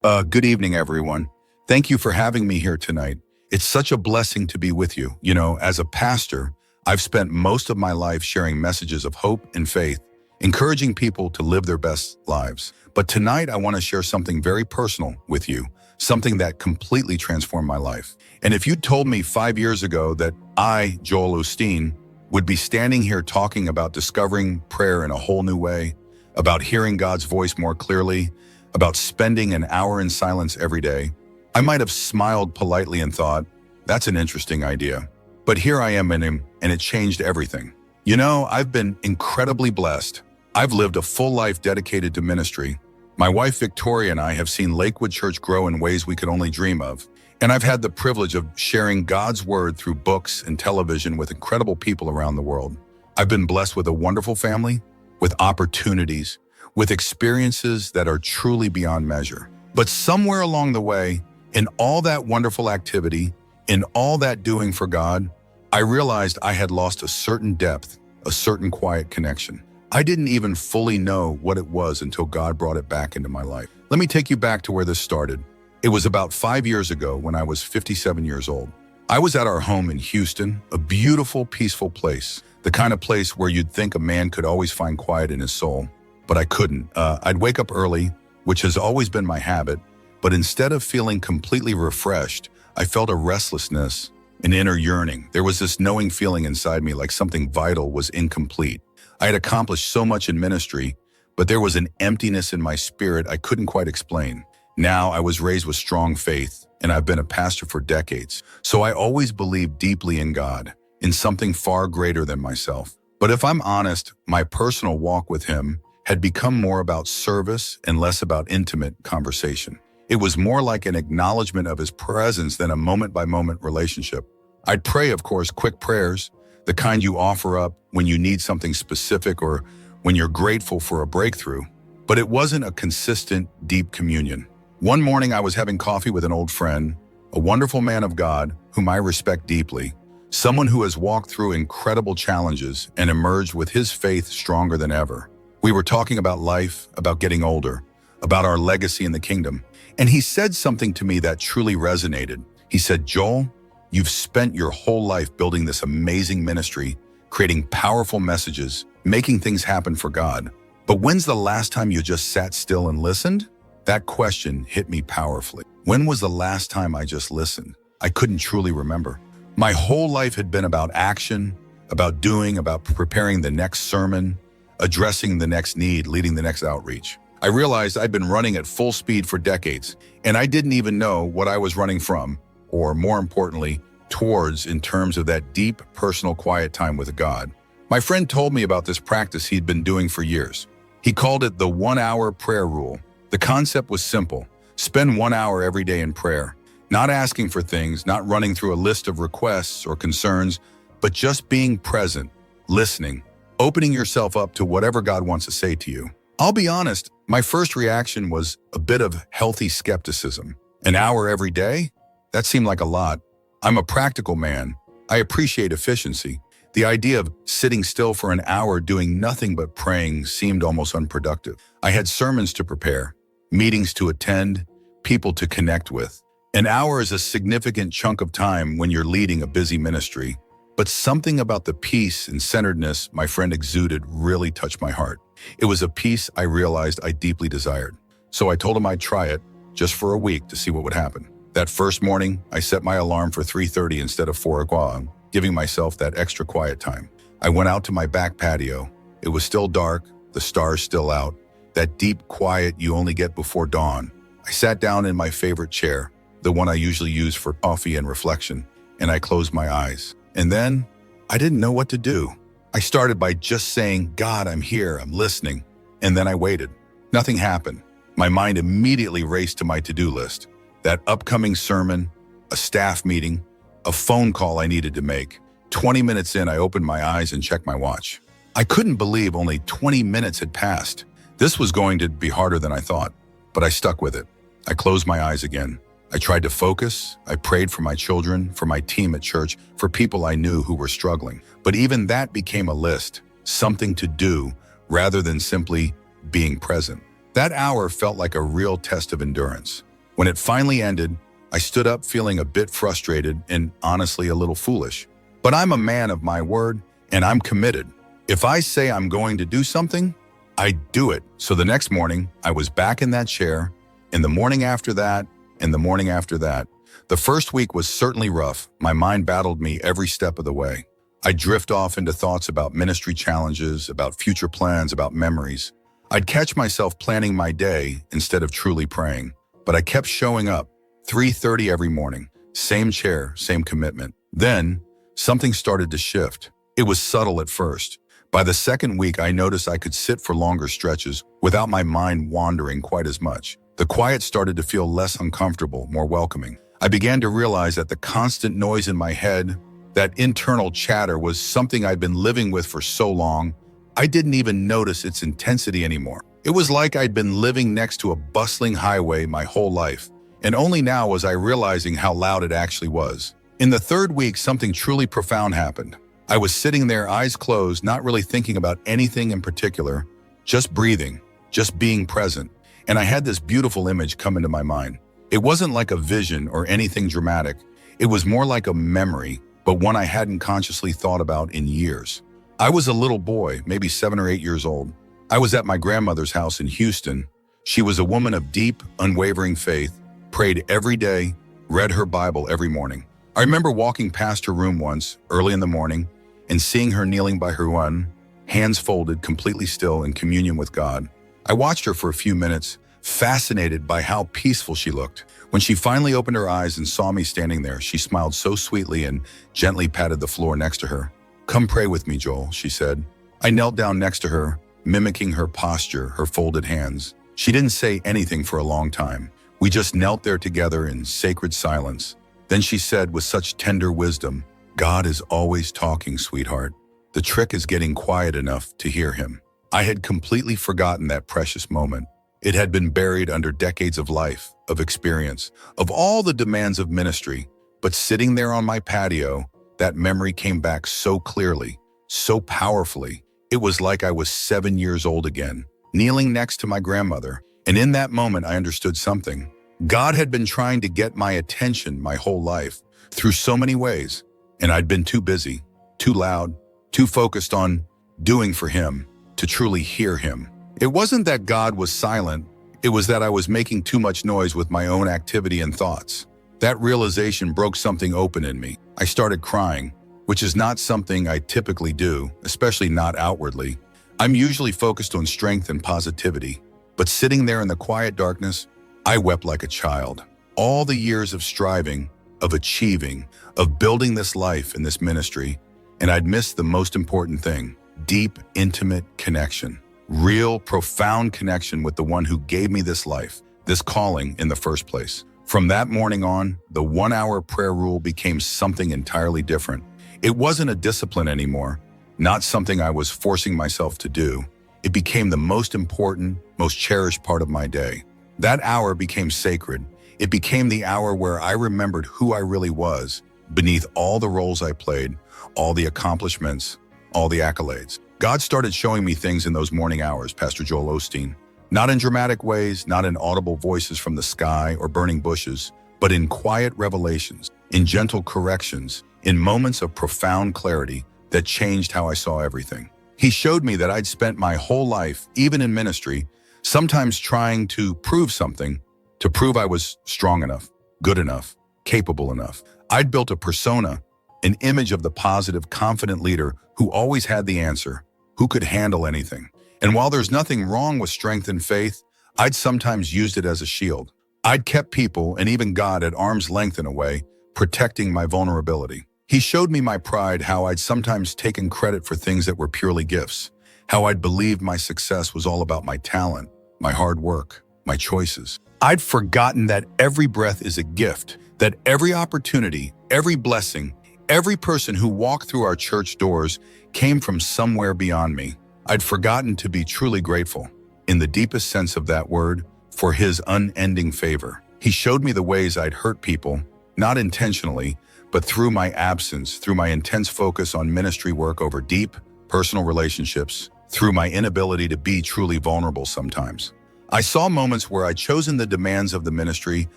Good evening, everyone. Thank you for having me here tonight. It's such a blessing to be with you. You know, as a pastor, I've spent most of my life sharing messages of hope and faith, encouraging people to live their best lives. But tonight, I want to share something very personal with you, something that completely transformed my life. And if you'd told me 5 years ago that I, Joel Osteen, would be standing here talking about discovering prayer in a whole new way, about hearing God's voice more clearly, about spending an hour in silence every day, I might have smiled politely and thought, that's an interesting idea. But here I am in him, and it changed everything. You know, I've been incredibly blessed. I've lived a full life dedicated to ministry. My wife Victoria and I have seen Lakewood Church grow in ways we could only dream of. And I've had the privilege of sharing God's word through books and television with incredible people around the world. I've been blessed with a wonderful family, with opportunities, with experiences that are truly beyond measure. But somewhere along the way, in all that wonderful activity, in all that doing for God, I realized I had lost a certain depth, a certain quiet connection. I didn't even fully know what it was until God brought it back into my life. Let me take you back to where this started. It was about 5 years ago when I was 57 years old. I was at our home in Houston, a beautiful, peaceful place, the kind of place where you'd think a man could always find quiet in his soul. But I couldn't. I'd wake up early, which has always been my habit, but instead of feeling completely refreshed, I felt a restlessness, an inner yearning. There was this knowing feeling inside me like something vital was incomplete. I had accomplished so much in ministry, but there was an emptiness in my spirit I couldn't quite explain. Now I was raised with strong faith, and I've been a pastor for decades, so I always believed deeply in God, in something far greater than myself. But if I'm honest, my personal walk with Him had become more about service and less about intimate conversation. It was more like an acknowledgement of His presence than a moment-by-moment relationship. I'd pray, of course, quick prayers, the kind you offer up when you need something specific or when you're grateful for a breakthrough, but it wasn't a consistent, deep communion. One morning I was having coffee with an old friend, a wonderful man of God whom I respect deeply, someone who has walked through incredible challenges and emerged with his faith stronger than ever. We were talking about life, about getting older, about our legacy in the kingdom. And he said something to me that truly resonated. He said, Joel, you've spent your whole life building this amazing ministry, creating powerful messages, making things happen for God. But when's the last time you just sat still and listened? That question hit me powerfully. When was the last time I just listened? I couldn't truly remember. My whole life had been about action, about doing, about preparing the next sermon, addressing the next need, leading the next outreach. I realized I'd been running at full speed for decades, and I didn't even know what I was running from, or more importantly, towards in terms of that deep, personal, quiet time with God. My friend told me about this practice he'd been doing for years. He called it the 1-hour prayer rule. The concept was simple. Spend 1 hour every day in prayer, not asking for things, not running through a list of requests or concerns, but just being present, listening, opening yourself up to whatever God wants to say to you. I'll be honest, my first reaction was a bit of healthy skepticism. An hour every day? That seemed like a lot. I'm a practical man. I appreciate efficiency. The idea of sitting still for an hour doing nothing but praying seemed almost unproductive. I had sermons to prepare, meetings to attend, people to connect with. An hour is a significant chunk of time when you're leading a busy ministry. But something about the peace and centeredness my friend exuded really touched my heart. It was a peace I realized I deeply desired. So I told him I'd try it just for a week to see what would happen. That first morning, I set my alarm for 3:30 instead of 4 o'clock, giving myself that extra quiet time. I went out to my back patio. It was still dark, the stars still out, that deep quiet you only get before dawn. I sat down in my favorite chair, the one I usually use for coffee and reflection, and I closed my eyes. And then, I didn't know what to do. I started by just saying, God, I'm here, I'm listening. And then I waited. Nothing happened. My mind immediately raced to my to-do list. That upcoming sermon, a staff meeting, a phone call I needed to make. 20 minutes in, I opened my eyes and checked my watch. I couldn't believe only 20 minutes had passed. This was going to be harder than I thought, but I stuck with it. I closed my eyes again. I tried to focus. I prayed for my children, for my team at church, for people I knew who were struggling. But even that became a list, something to do, rather than simply being present. That hour felt like a real test of endurance. When it finally ended, I stood up feeling a bit frustrated and honestly a little foolish. But I'm a man of my word, and I'm committed. If I say I'm going to do something, I do it. So the next morning, I was back in that chair, and the morning after that, and the morning after that. The first week was certainly rough. My mind battled me every step of the way. I'd drift off into thoughts about ministry challenges, about future plans, about memories. I'd catch myself planning my day instead of truly praying. But I kept showing up, 3:30 every morning, same chair, same commitment. Then, something started to shift. It was subtle at first. By the second week, I noticed I could sit for longer stretches without my mind wandering quite as much. The quiet started to feel less uncomfortable, more welcoming. I began to realize that the constant noise in my head, that internal chatter, was something I'd been living with for so long, I didn't even notice its intensity anymore. It was like I'd been living next to a bustling highway my whole life, and only now was I realizing how loud it actually was. In the third week, something truly profound happened. I was sitting there, eyes closed, not really thinking about anything in particular, just breathing, just being present, and I had this beautiful image come into my mind. It wasn't like a vision or anything dramatic. It was more like a memory, but one I hadn't consciously thought about in years. I was a little boy, maybe 7 or 8 years old. I was at my grandmother's house in Houston. She was a woman of deep, unwavering faith, prayed every day, read her Bible every morning. I remember walking past her room once, early in the morning, and seeing her kneeling by her one, hands folded, completely still in communion with God. I watched her for a few minutes, fascinated by how peaceful she looked. When she finally opened her eyes and saw me standing there, she smiled so sweetly and gently patted the floor next to her. "Come pray with me, Joel," she said. I knelt down next to her, mimicking her posture, her folded hands. She didn't say anything for a long time. We just knelt there together in sacred silence. Then she said with such tender wisdom, "God is always talking, sweetheart. The trick is getting quiet enough to hear him." I had completely forgotten that precious moment. It had been buried under decades of life, of experience, of all the demands of ministry. But sitting there on my patio, that memory came back so clearly, so powerfully. It was like I was 7 years old again, kneeling next to my grandmother. And in that moment, I understood something. God had been trying to get my attention my whole life, through so many ways. And I'd been too busy, too loud, too focused on doing for him to truly hear him. It wasn't that God was silent. It was that I was making too much noise with my own activity and thoughts. That realization broke something open in me. I started crying, which is not something I typically do, especially not outwardly. I'm usually focused on strength and positivity. But sitting there in the quiet darkness, I wept like a child. All the years of striving, of achieving, of building this life and this ministry, and I'd missed the most important thing: deep, intimate connection. Real, profound connection with the one who gave me this life, this calling in the first place. From that morning on, the 1-hour prayer rule became something entirely different. It wasn't a discipline anymore, not something I was forcing myself to do. It became the most important, most cherished part of my day. That hour became sacred. It became the hour where I remembered who I really was, beneath all the roles I played, all the accomplishments, all the accolades. God started showing me things in those morning hours, Pastor Joel Osteen. Not in dramatic ways, not in audible voices from the sky or burning bushes, but in quiet revelations, in gentle corrections, in moments of profound clarity that changed how I saw everything. He showed me that I'd spent my whole life, even in ministry, sometimes trying to prove something, to prove I was strong enough, good enough, capable enough. I'd built a persona, an image of the positive, confident leader who always had the answer, who could handle anything. And while there's nothing wrong with strength and faith, I'd sometimes used it as a shield. I'd kept people and even God at arm's length in a way, protecting my vulnerability. He showed me my pride, how I'd sometimes taken credit for things that were purely gifts, how I'd believed my success was all about my talent, my hard work, my choices. I'd forgotten that every breath is a gift, that every opportunity, every blessing, every person who walked through our church doors came from somewhere beyond me. I'd forgotten to be truly grateful, in the deepest sense of that word, for his unending favor. He showed me the ways I'd hurt people, not intentionally, but through my absence, through my intense focus on ministry work over deep, personal relationships, through my inability to be truly vulnerable sometimes. I saw moments where I'd chosen the demands of the ministry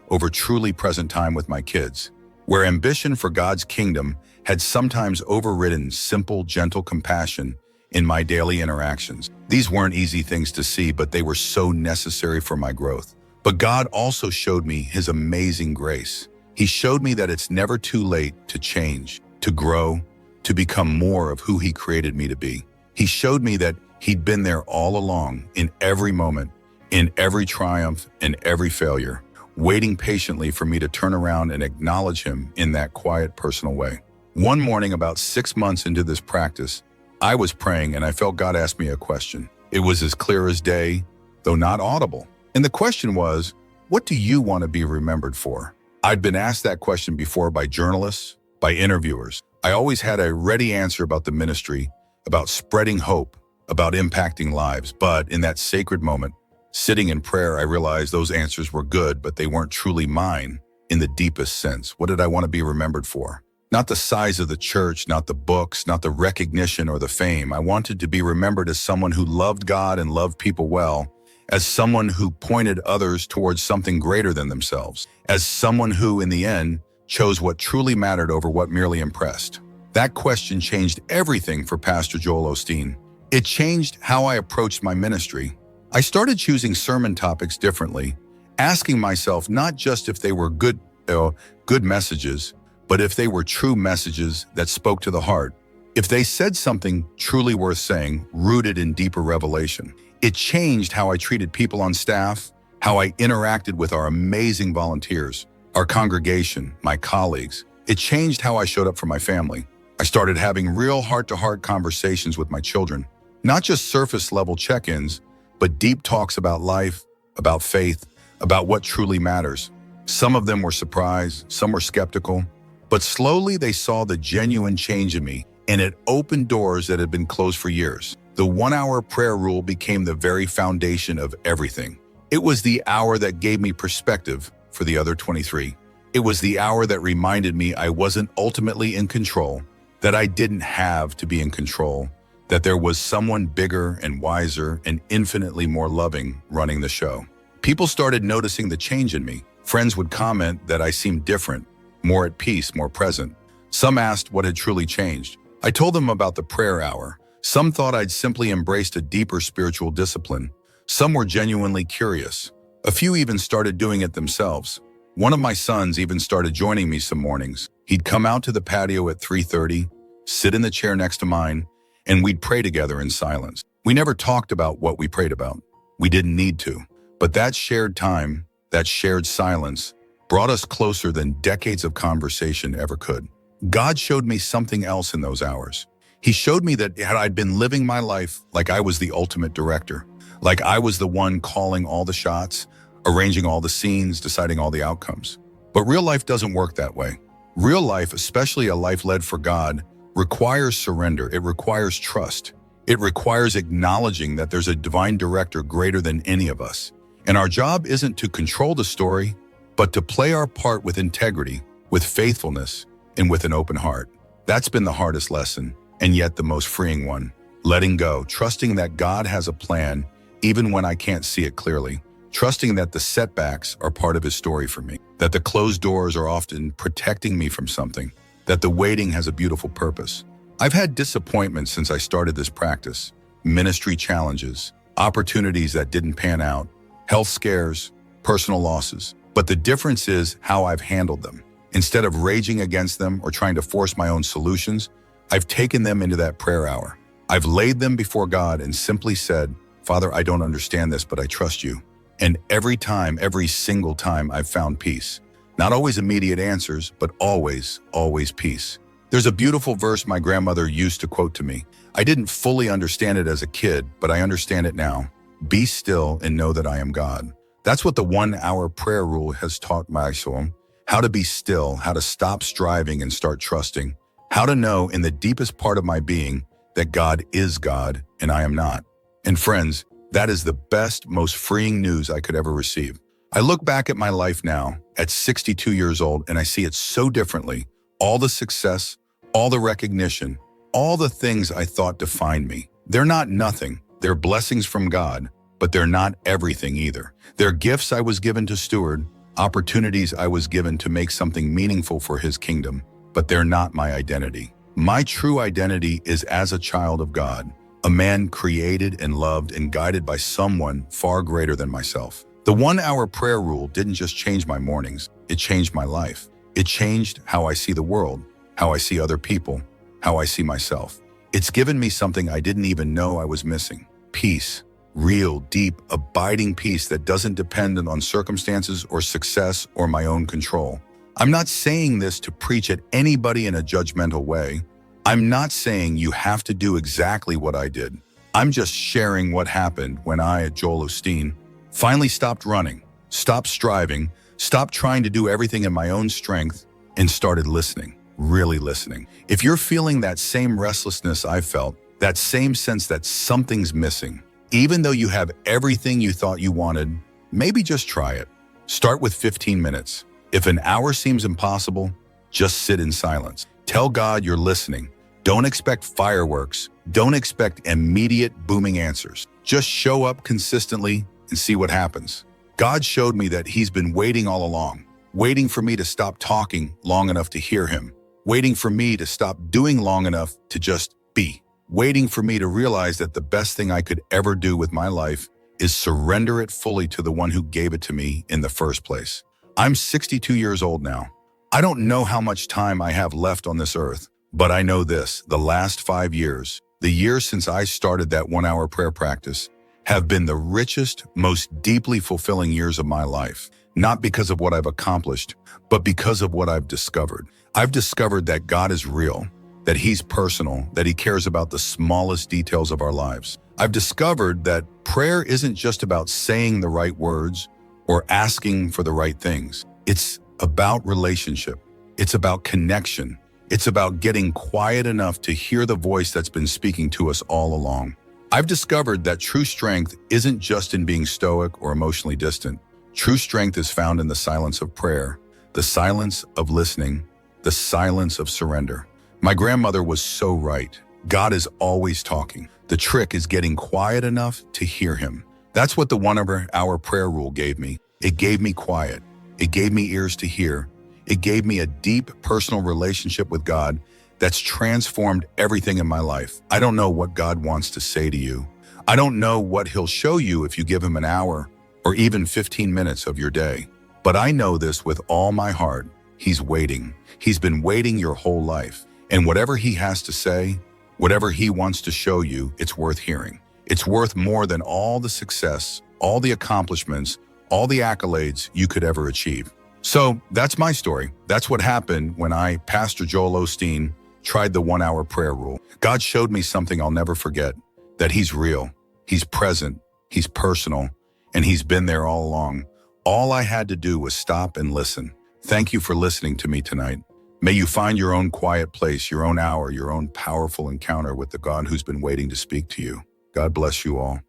over truly present time with my kids, where ambition for God's kingdom had sometimes overridden simple, gentle compassion in my daily interactions. These weren't easy things to see, but they were so necessary for my growth. But God also showed me His amazing grace. He showed me that it's never too late to change, to grow, to become more of who He created me to be. He showed me that He'd been there all along, in every moment, in every triumph, in every failure, waiting patiently for me to turn around and acknowledge Him in that quiet, personal way. One morning, about 6 months into this practice, I was praying and I felt God ask me a question. It was as clear as day, though not audible. And the question was, what do you want to be remembered for? I'd been asked that question before by journalists, by interviewers. I always had a ready answer about the ministry, about spreading hope, about impacting lives. But in that sacred moment, sitting in prayer, I realized those answers were good, but they weren't truly mine in the deepest sense. What did I want to be remembered for? Not the size of the church, not the books, not the recognition or the fame. I wanted to be remembered as someone who loved God and loved people well, as someone who pointed others towards something greater than themselves, as someone who, in the end, chose what truly mattered over what merely impressed. That question changed everything for Pastor Joel Osteen. It changed how I approached my ministry. I started choosing sermon topics differently, asking myself not just if they were good messages, but if they were true messages that spoke to the heart, if they said something truly worth saying, rooted in deeper revelation. It changed how I treated people on staff, how I interacted with our amazing volunteers, our congregation, my colleagues. It changed how I showed up for my family. I started having real heart-to-heart conversations with my children, not just surface-level check-ins, but deep talks about life, about faith, about what truly matters. Some of them were surprised, some were skeptical, but slowly they saw the genuine change in me, and it opened doors that had been closed for years. The 1-hour prayer rule became the very foundation of everything. It was the hour that gave me perspective for the other 23. It was the hour that reminded me I wasn't ultimately in control, that I didn't have to be in control, that there was someone bigger and wiser and infinitely more loving running the show. People started noticing the change in me. Friends would comment that I seemed different, more at peace, more present. Some asked what had truly changed. I told them about the prayer hour. Some thought I'd simply embraced a deeper spiritual discipline. Some were genuinely curious. A few even started doing it themselves. One of my sons even started joining me some mornings. He'd come out to the patio at 3:30, sit in the chair next to mine, and we'd pray together in silence. We never talked about what we prayed about. We didn't need to. But that shared time, that shared silence, brought us closer than decades of conversation ever could. God showed me something else in those hours. He showed me that I'd been living my life like I was the ultimate director, like I was the one calling all the shots, arranging all the scenes, deciding all the outcomes. But real life doesn't work that way. Real life, especially a life led for God, requires surrender. It requires trust. It requires acknowledging that there's a divine director greater than any of us. And our job isn't to control the story, but to play our part with integrity, with faithfulness, and with an open heart. That's been the hardest lesson, and yet the most freeing one. Letting go, trusting that God has a plan, even when I can't see it clearly. Trusting that the setbacks are part of His story for me, that the closed doors are often protecting me from something, that the waiting has a beautiful purpose. I've had disappointments since I started this practice, ministry challenges, opportunities that didn't pan out, health scares, personal losses. But the difference is how I've handled them. Instead of raging against them or trying to force my own solutions, I've taken them into that prayer hour. I've laid them before God and simply said, Father, I don't understand this, but I trust you. And every time, every single time, I've found peace. Not always immediate answers, but always, always peace. There's a beautiful verse my grandmother used to quote to me. I didn't fully understand it as a kid, but I understand it now. Be still and know that I am God. That's what the 1-hour prayer rule has taught my soul. How to be still, how to stop striving and start trusting. How to know in the deepest part of my being that God is God and I am not. And friends, that is the best, most freeing news I could ever receive. I look back at my life now, at 62 years old, and I see it so differently. All the success, all the recognition, all the things I thought defined me. They're not nothing. They're blessings from God, but they're not everything either. They're gifts I was given to steward, opportunities I was given to make something meaningful for his kingdom, but they're not my identity. My true identity is as a child of God, a man created and loved and guided by someone far greater than myself. The 1-hour prayer rule didn't just change my mornings, it changed my life. It changed how I see the world, how I see other people, how I see myself. It's given me something I didn't even know I was missing. Peace. Real, deep, abiding peace that doesn't depend on circumstances or success or my own control. I'm not saying this to preach at anybody in a judgmental way. I'm not saying you have to do exactly what I did. I'm just sharing what happened when I, Joel Osteen, finally stopped running, stopped striving, stopped trying to do everything in my own strength, and started listening, really listening. If you're feeling that same restlessness I felt, that same sense that something's missing, even though you have everything you thought you wanted, maybe just try it. Start with 15 minutes. If an hour seems impossible, just sit in silence. Tell God you're listening. Don't expect fireworks. Don't expect immediate booming answers. Just show up consistently and see what happens. God showed me that he's been waiting all along, waiting for me to stop talking long enough to hear him, waiting for me to stop doing long enough to just be. Waiting for me to realize that the best thing I could ever do with my life is surrender it fully to the one who gave it to me in the first place. I'm 62 years old now. I don't know how much time I have left on this earth, but I know this: the last 5 years, the years since I started that 1-hour prayer practice, have been the richest, most deeply fulfilling years of my life. Not because of what I've accomplished, but because of what I've discovered. I've discovered that God is real, that he's personal, that he cares about the smallest details of our lives. I've discovered that prayer isn't just about saying the right words or asking for the right things. It's about relationship. It's about connection. It's about getting quiet enough to hear the voice that's been speaking to us all along. I've discovered that true strength isn't just in being stoic or emotionally distant. True strength is found in the silence of prayer, the silence of listening, the silence of surrender. My grandmother was so right. God is always talking. The trick is getting quiet enough to hear him. That's what the 1-hour prayer rule gave me. It gave me quiet. It gave me ears to hear. It gave me a deep personal relationship with God that's transformed everything in my life. I don't know what God wants to say to you. I don't know what he'll show you if you give him an hour or even 15 minutes of your day. But I know this with all my heart. He's waiting. He's been waiting your whole life. And whatever he has to say, whatever he wants to show you, it's worth hearing. It's worth more than all the success, all the accomplishments, all the accolades you could ever achieve. So that's my story. That's what happened when I, Pastor Joel Osteen, tried the 1-hour prayer rule. God showed me something I'll never forget, that he's real, he's present, he's personal, and he's been there all along. All I had to do was stop and listen. Thank you for listening to me tonight. May you find your own quiet place, your own hour, your own powerful encounter with the God who's been waiting to speak to you. God bless you all.